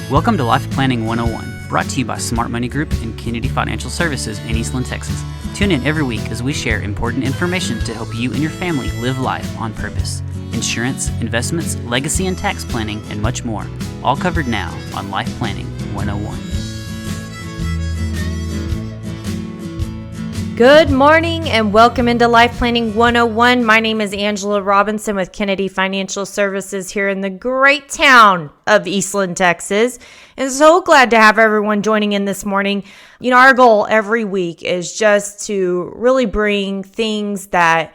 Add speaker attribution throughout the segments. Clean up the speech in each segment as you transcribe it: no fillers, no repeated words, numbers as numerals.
Speaker 1: Welcome to Life Planning 101, brought to you by Smart Money Group and Kennedy Financial Services in Eastland, Texas. Tune in every week as we share important information to help you and your family live life on purpose. Insurance, investments, legacy and tax planning, and much more. All covered now on Life Planning 101.
Speaker 2: Good morning and welcome into Life Planning 101. My name is Angela Robinson with Kennedy Financial Services here in the great town of Eastland, Texas. And so glad to have everyone joining in this morning. You know, our goal every week is just to really bring things that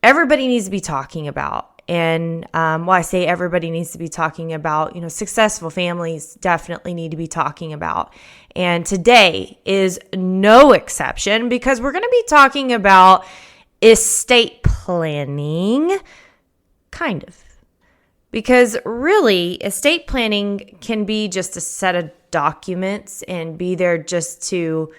Speaker 2: everybody needs to be talking about. And I say everybody needs to be talking about, successful families definitely need to be talking about. And today is no exception because we're going to be talking about estate planning, kind of. Because really, estate planning can be just a set of documents and be there just to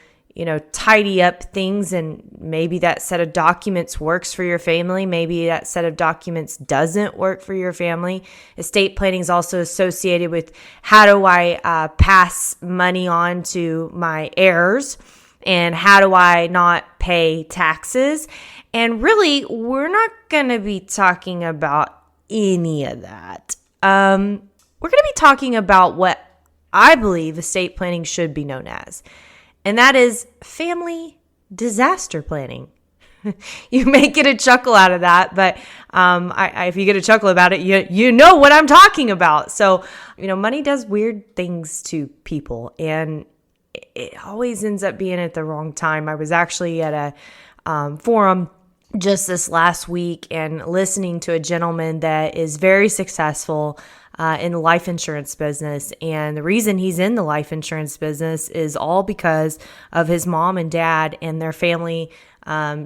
Speaker 2: tidy up things, and maybe that set of documents works for your family. Maybe that set of documents doesn't work for your family. Estate planning is also associated with how do I pass money on to my heirs, and how do I not pay taxes? And really, we're not going to be talking about any of that. We're going to be talking about what I believe estate planning should be known as. And that is family disaster planning. You may get a chuckle out of that, but if you get a chuckle about it, you know what I'm talking about. So, money does weird things to people, and it always ends up being at the wrong time. I was actually at a forum just this last week and listening to a gentleman that is very successful in the life insurance business. And the reason he's in the life insurance business is all because of his mom and dad and their family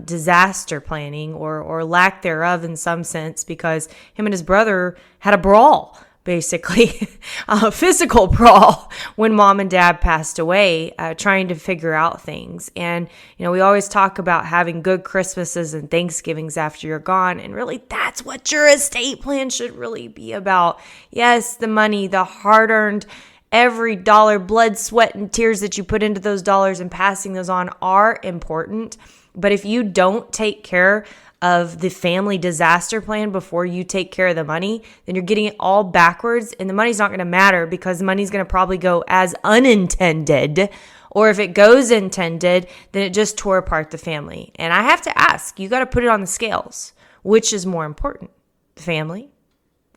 Speaker 2: disaster planning or lack thereof in some sense, because him and his brother had a brawl, basically a physical brawl when mom and dad passed away, trying to figure out things. And, we always talk about having good Christmases and Thanksgivings after you're gone. And really, that's what your estate plan should really be about. Yes, the money, the hard-earned, every dollar, blood, sweat, and tears that you put into those dollars and passing those on are important. But if you don't take care of the family disaster plan before you take care of the money, then you're getting it all backwards, and the money's not going to matter because the money's going to probably go as unintended, or if it goes intended, then it just tore apart the family. And I have to ask, you got to put it on the scales. Which is more important, the family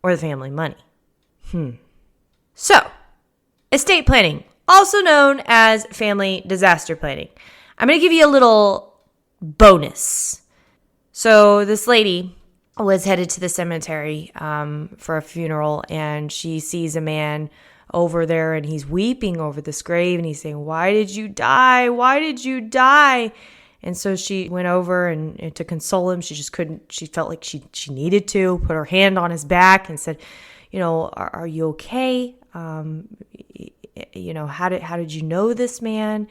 Speaker 2: or the family money? So, estate planning, also known as family disaster planning. I'm going to give you a little bonus. So this lady was headed to the cemetery for a funeral, and she sees a man over there, and he's weeping over this grave, and he's saying, "Why did you die? Why did you die?" And so she went over and to console him. She just couldn't. She felt like she needed to put her hand on his back and said, "Are you okay? How did you know this man?"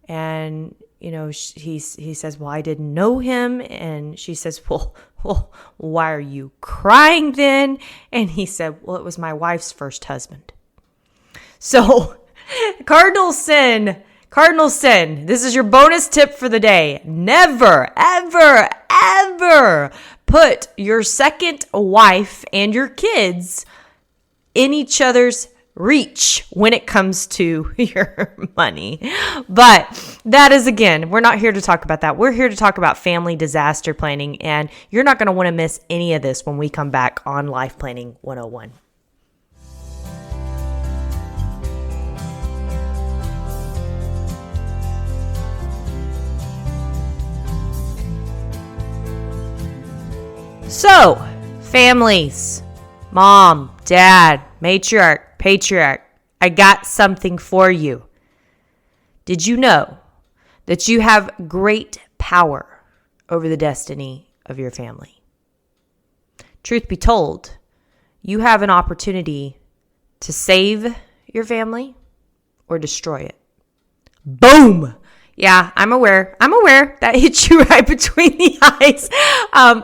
Speaker 2: And he says, "Well, I didn't know him." And she says, well, why are you crying then? And he said, "Well, it was my wife's first husband." So, cardinal sin. This is your bonus tip for the day. Never, ever, ever put your second wife and your kids in each other's reach when it comes to your money. But that is, again, we're not here to talk about that. We're here to talk about family disaster planning, and you're not going to want to miss any of this when we come back on Life Planning 101. So, families, mom, dad, matriarch, patriarch, I got something for you. Did you know that you have great power over the destiny of your family? Truth be told, you have an opportunity to save your family or destroy it. Boom! Yeah, I'm aware. That hit you right between the eyes.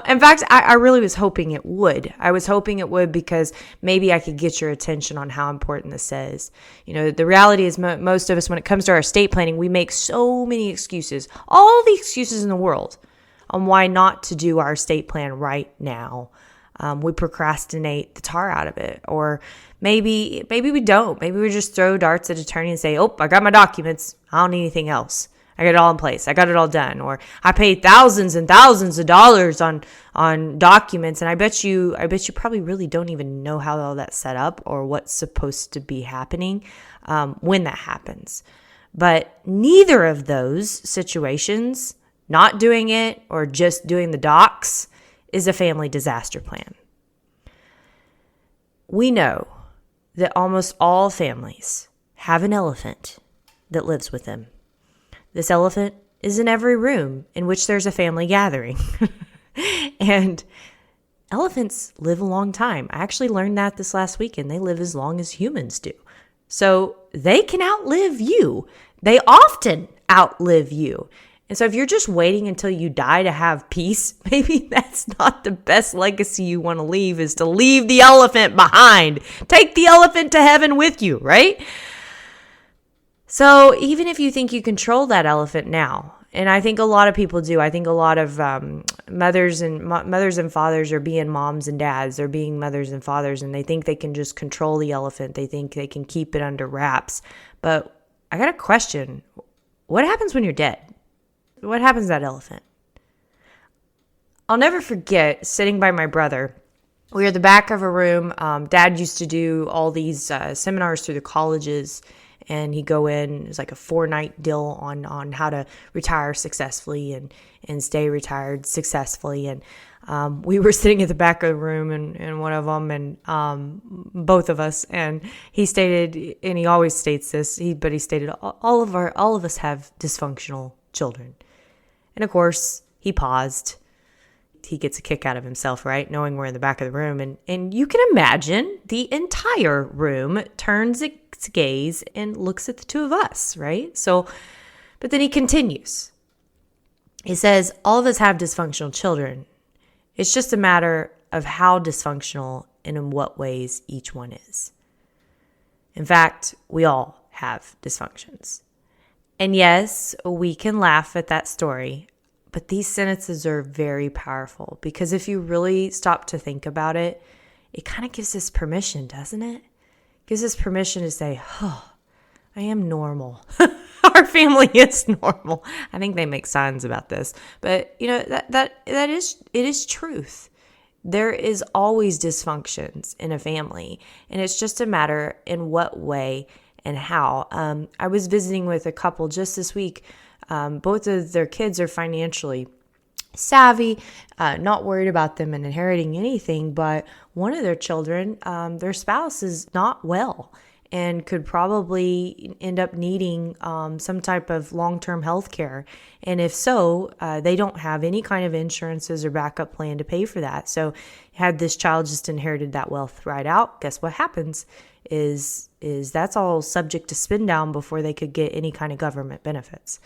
Speaker 2: In fact, I really was hoping it would. I was hoping it would because maybe I could get your attention on how important this is. The reality is most of us, when it comes to our estate planning, we make so many excuses, all the excuses in the world on why not to do our estate plan right now. We procrastinate the tar out of it, or maybe we don't. Maybe we just throw darts at attorney and say, "Oh, I got my documents. I don't need anything else. I got it all in place. I got it all done." Or I paid thousands and thousands of dollars on documents, and I bet you probably really don't even know how all that's set up or what's supposed to be happening when that happens. But neither of those situations, not doing it or just doing the docs, is a family disaster plan. We know that almost all families have an elephant that lives with them. This elephant is in every room in which there's a family gathering. And elephants live a long time. I actually learned that this last weekend. They live as long as humans do. So they can outlive you. They often outlive you. And so if you're just waiting until you die to have peace, maybe that's not the best legacy you want to leave, is to leave the elephant behind. Take the elephant to heaven with you, right? So even if you think you control that elephant now, and I think a lot of people do, I think a lot of mothers and fathers are being moms and dads, they're being mothers and fathers, and they think they can just control the elephant. They think they can keep it under wraps. But I got a question. What happens when you're dead? What happens to that elephant? I'll never forget sitting by my brother. We were at the back of a room. Dad used to do all these seminars through the colleges, and he'd go in. It was like a 4-night deal on how to retire successfully and stay retired successfully. And we were sitting at the back of the room in one of them, and both of us. And he stated, and he always states this, but he stated all of us have dysfunctional children. And of course, he paused. He gets a kick out of himself, right? Knowing we're in the back of the room. And you can imagine the entire room turns its gaze and looks at the two of us, right? So, but then he continues. He says, all of us have dysfunctional children. It's just a matter of how dysfunctional and in what ways each one is. In fact, we all have dysfunctions. And yes, we can laugh at that story, but these sentences are very powerful because if you really stop to think about it, it kind of gives us permission, doesn't it? It gives us permission to say, oh, I am normal. Our family is normal. I think they make signs about this, but it is truth. There is always dysfunctions in a family, and it's just a matter in what way and how. I was visiting with a couple just this week. Both of their kids are financially savvy, not worried about them and inheriting anything, but one of their children, their spouse is not well and could probably end up needing some type of long-term health care. And if so, they don't have any kind of insurances or backup plan to pay for that. So had this child just inherited that wealth right out, guess what happens is that's all subject to spin down before they could get any kind of government benefits.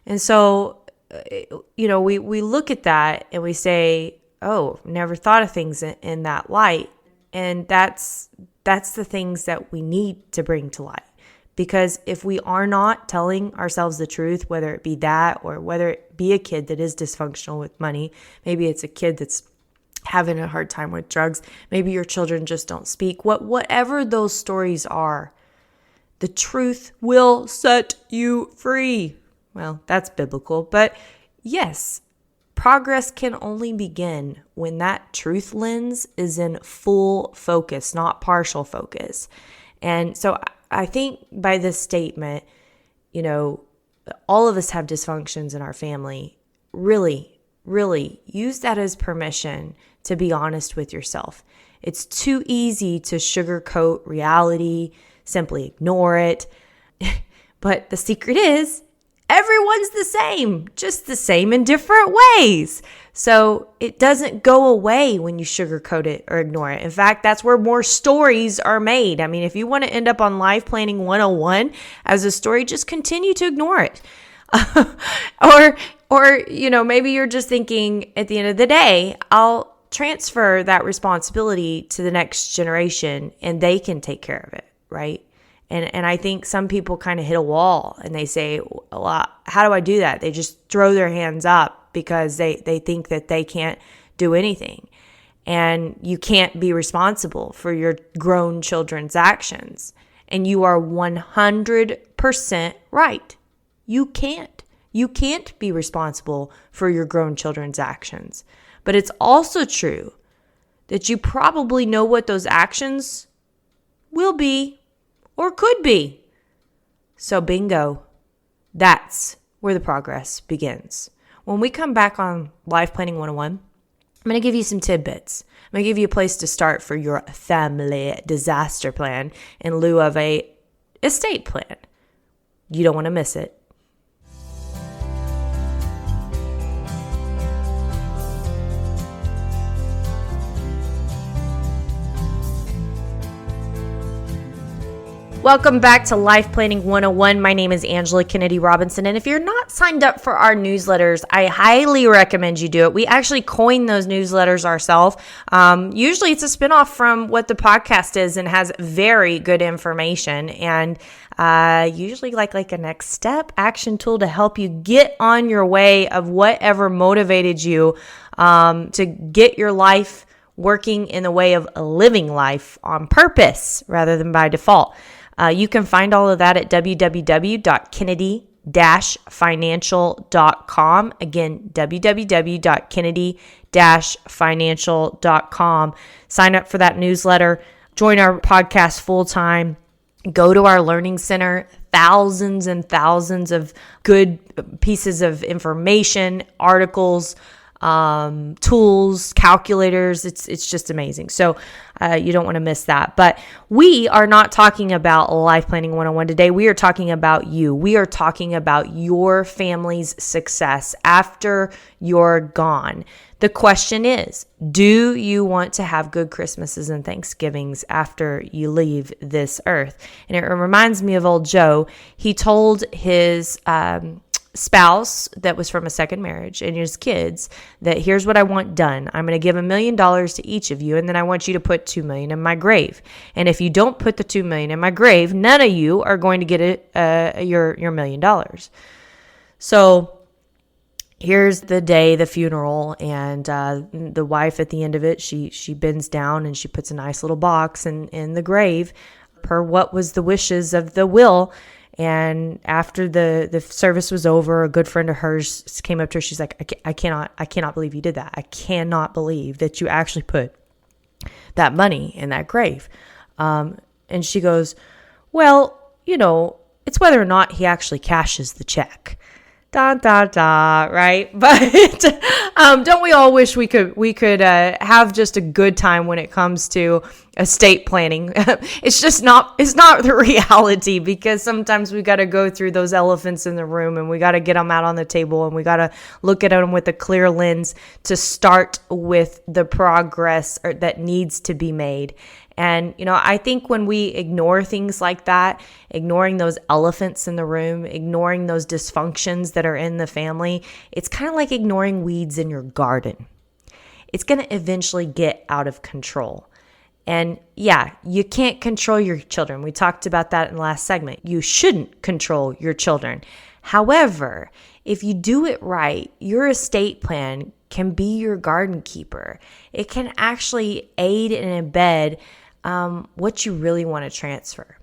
Speaker 2: And so, we look at that and we say, oh, never thought of things in that light. And that's the things that we need to bring to light. Because if we are not telling ourselves the truth, whether it be that or whether it be a kid that is dysfunctional with money, maybe it's a kid that's having a hard time with drugs, maybe your children just don't speak, whatever those stories are, the truth will set you free. Well, that's biblical, but yes, progress can only begin when that truth lens is in full focus, not partial focus. And so I think by this statement, all of us have dysfunctions in our family. Really, really use that as permission to be honest with yourself. It's too easy to sugarcoat reality, simply ignore it. But the secret is, everyone's the same, just the same in different ways. So it doesn't go away when you sugarcoat it or ignore it. In fact, that's where more stories are made. I mean, if you want to end up on Life Planning 101 as a story, just continue to ignore it. or maybe you're just thinking at the end of the day, I'll transfer that responsibility to the next generation and they can take care of it, right? And I think some people kind of hit a wall and they say, well, how do I do that? They just throw their hands up because they think that they can't do anything. And you can't be responsible for your grown children's actions. And you are 100% right. You can't. You can't be responsible for your grown children's actions. But it's also true that you probably know what those actions will be or could be. So bingo, that's where the progress begins. When we come back on Life Planning 101, I'm going to give you some tidbits. I'm going to give you a place to start for your family disaster plan in lieu of a estate plan. You don't want to miss it. Welcome back to Life Planning 101. My name is Angela Kennedy Robinson, and if you're not signed up for our newsletters, I highly recommend you do it. We actually coined those newsletters ourselves. Usually it's a spinoff from what the podcast is and has very good information, and usually like a next step action tool to help you get on your way of whatever motivated you to get your life working in the way of living life on purpose rather than by default. You can find all of that at www.kennedy-financial.com. Again, www.kennedy-financial.com. Sign up for that newsletter. Join our podcast full-time. Go to our learning center. Thousands and thousands of good pieces of information, articles, tools, calculators. It's just amazing. So you don't want to miss that. But we are not talking about Life Planning 101 today. We are talking about you. We are talking about your family's success after you're gone. The question is, do you want to have good Christmases and Thanksgivings after you leave this earth? And it reminds me of old Joe. He told his spouse that was from a second marriage and his kids that here's what I want done. I'm going to give $1 million to each of you, and then I want you to put $2 million in my grave. And if you don't put the $2 million in my grave, none of you are going to get your $1 million. So here's the day, the funeral, and the wife at the end of it, she bends down and she puts a nice little box in the grave per what was the wishes of the will. And after the service was over, a good friend of hers came up to her. She's like, I cannot believe you did that. I cannot believe that you actually put that money in that grave. And she goes, well, it's whether or not he actually cashes the check. Right? But don't we all wish we could have just a good time when it comes to estate planning? It's not the reality, because sometimes we got to go through those elephants in the room and we got to get them out on the table and we got to look at them with a clear lens to start with the progress that needs to be made. And, I think when we ignore things like that, ignoring those elephants in the room, ignoring those dysfunctions that are in the family, it's kind of like ignoring weeds in your garden. It's going to eventually get out of control. And yeah, you can't control your children. We talked about that in the last segment. You shouldn't control your children. However, if you do it right, your estate plan can be your garden keeper. It can actually aid and embed what you really want to transfer.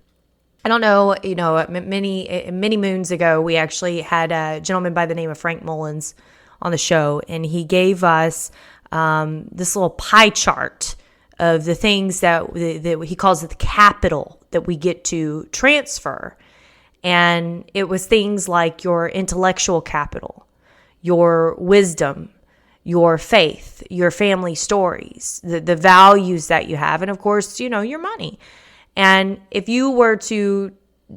Speaker 2: I don't know, many moons ago, we actually had a gentleman by the name of Frank Mullins on the show, and he gave us this little pie chart of the things that he calls it the capital that we get to transfer. And it was things like your intellectual capital, your wisdom, your faith, your family stories, the values that you have, and of course, your money. And if you were to,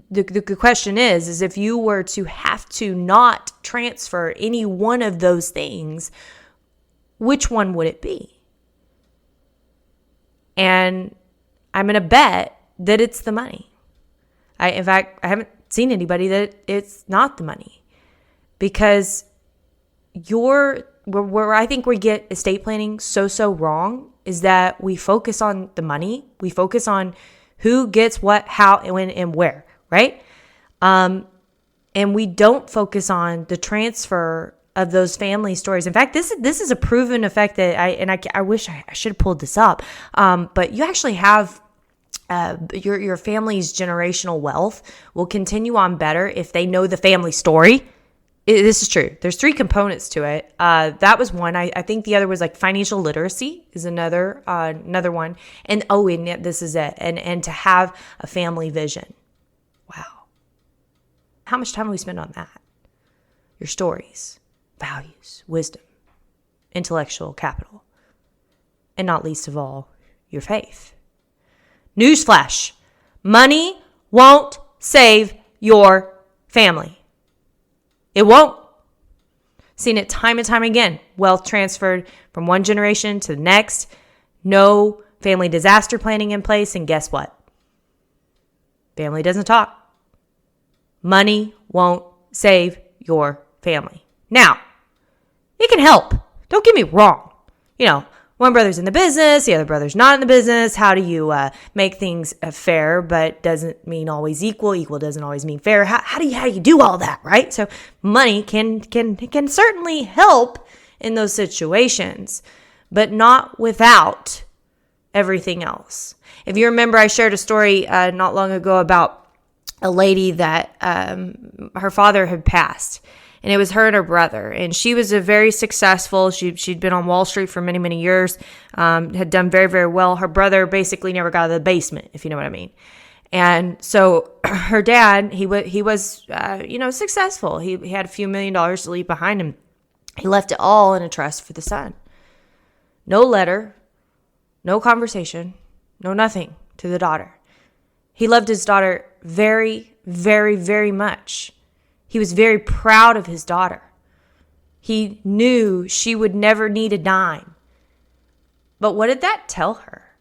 Speaker 2: the question is if you were to have to not transfer any one of those things, which one would it be? And I'm going to bet that it's the money. In fact, I haven't seen anybody that it's not the money. Because where I think we get estate planning so wrong is that we focus on the money. We focus on who gets what, how, and when, and where, right? And we don't focus on the transfer of those family stories. In fact, this is a proven effect that I wish I should have pulled this up. But you actually have your family's generational wealth will continue on better if they know the family story. This is true. There's 3 components to it. That was one. I think the other was like financial literacy is another one. And this is it. And to have a family vision. Wow. How much time do we spend on that? Your stories, values, wisdom, intellectual capital, and not least of all, your faith. Newsflash. Money won't save your family. It won't. Seen it time and time again. Wealth transferred from one generation to the next. No family disaster planning in place. And guess what? Family doesn't talk. Money won't save your family. Now, it can help. Don't get me wrong. One brother's in the business, the other brother's not in the business. How do you make things fair, but doesn't mean always equal? Equal doesn't always mean fair. How do you do all that, right? So money can certainly help in those situations, but not without everything else. If you remember, I shared a story not long ago about a lady that her father had passed. And it was her and her brother. And she was a very successful, she'd been on Wall Street for many, many years, had done very, very well. Her brother basically never got out of the basement, if you know what I mean. And so her dad, he was successful. He had a few $1 million to leave behind him. He left it all in a trust for the son. No letter, no conversation, no nothing to the daughter. He loved his daughter very, very, very much. He was very proud of his daughter. He knew she would never need a dime. But what did that tell her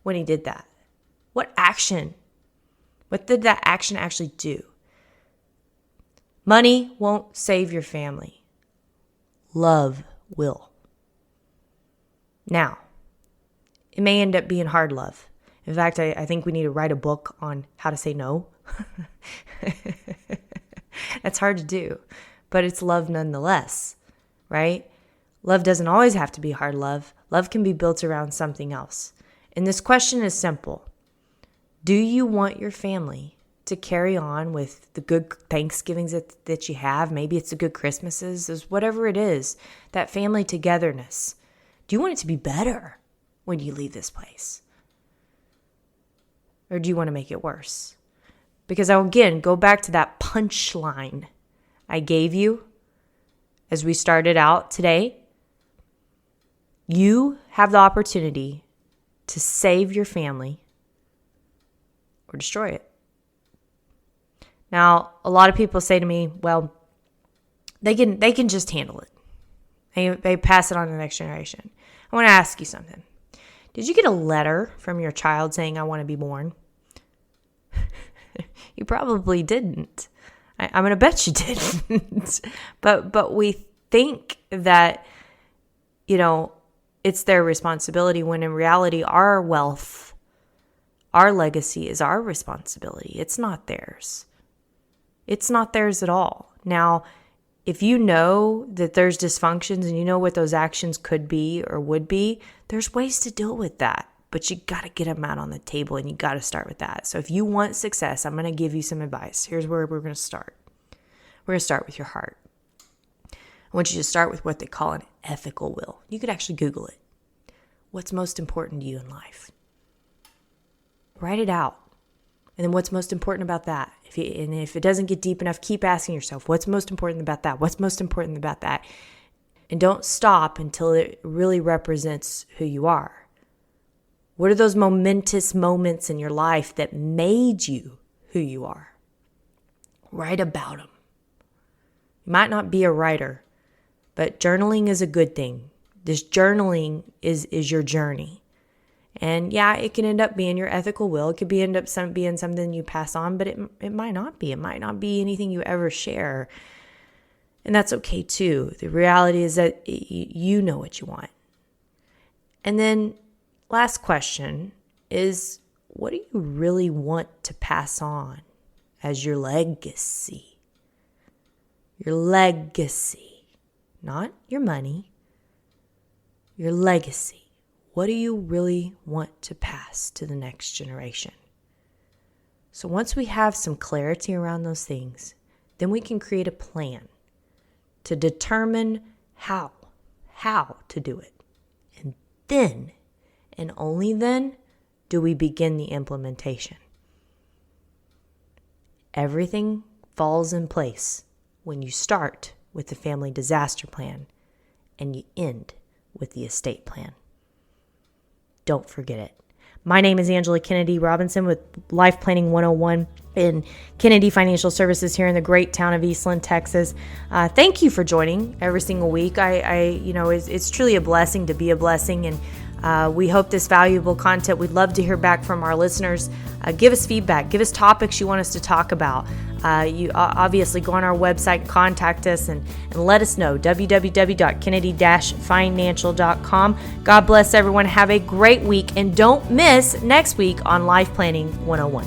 Speaker 2: when he did that? What did that action actually do? Money won't save your family. Love will. Now, it may end up being hard love. In fact, I think we need to write a book on how to say no. That's hard to do, but it's love nonetheless, right? Love doesn't always have to be hard love. Love can be built around something else. And this question is simple. Do you want your family to carry on with the good Thanksgivings that you have? Maybe it's the good Christmases, whatever it is, that family togetherness. Do you want it to be better when you leave this place? Or do you want to make it worse? Because I'll again go back to that punchline I gave you as we started out today. You have the opportunity to save your family or destroy it. Now, a lot of people say to me, well, they can just handle it. They pass it on to the next generation. I want to ask you something. Did you get a letter from your child saying, I want to be born? You probably didn't. I'm going to bet you didn't. But we think that, it's their responsibility when in reality our wealth, our legacy is our responsibility. It's not theirs. It's not theirs at all. Now, if you know that there's dysfunctions and you know what those actions could be or would be, there's ways to deal with that. But you got to get them out on the table and you got to start with that. So if you want success, I'm going to give you some advice. Here's where we're going to start. We're going to start with your heart. I want you to start with what they call an ethical will. You could actually Google it. What's most important to you in life? Write it out. And then what's most important about that? If it doesn't get deep enough, keep asking yourself, what's most important about that? What's most important about that? And don't stop until it really represents who you are. What are those momentous moments in your life that made you who you are? Write about them. You might not be a writer, but journaling is a good thing. This journaling is your journey. And yeah, it can end up being your ethical will. It could end up being something you pass on, but it might not be. It might not be anything you ever share. And that's okay too. The reality is that you know what you want. And then last question is, what do you really want to pass on as your legacy? Your legacy, not your money, your legacy. What do you really want to pass to the next generation? So once we have some clarity around those things, then we can create a plan to determine how to do it. And then, and only then, do we begin the implementation. Everything falls in place when you start with the family disaster plan and you end with the estate plan. Don't forget it. My name is Angela Kennedy Robinson with Life Planning 101 in Kennedy Financial Services here in the great town of Eastland, Texas. Thank you for joining every single week. It's truly a blessing to be a blessing, and we hope this valuable content. We'd love to hear back from our listeners. Give us feedback. Give us topics you want us to talk about. You obviously go on our website, contact us, and let us know. www.kennedy-financial.com. God bless everyone. Have a great week, and don't miss next week on Life Planning 101.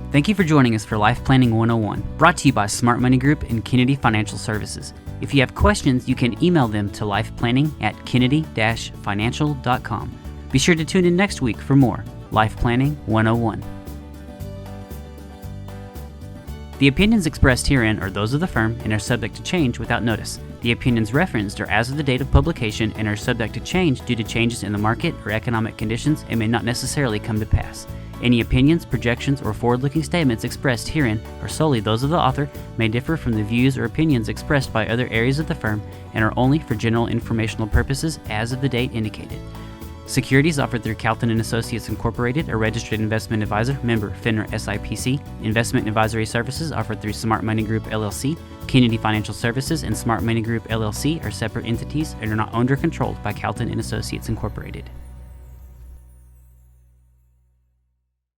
Speaker 1: Thank you for joining us for Life Planning 101, brought to you by Smart Money Group and Kennedy Financial Services. If you have questions, you can email them to lifeplanning@kennedy-financial.com. Be sure to tune in next week for more Life Planning 101. The opinions expressed herein are those of the firm and are subject to change without notice. The opinions referenced are as of the date of publication and are subject to change due to changes in the market or economic conditions and may not necessarily come to pass. Any opinions, projections, or forward-looking statements expressed herein are solely those of the author, may differ from the views or opinions expressed by other areas of the firm, and are only for general informational purposes as of the date indicated. Securities offered through Calton & Associates Incorporated, a registered investment advisor, member FINRA SIPC. Investment advisory services offered through Smart Money Group LLC. Kennedy Financial Services and Smart Money Group LLC are separate entities and are not owned or controlled by Calton & Associates Incorporated.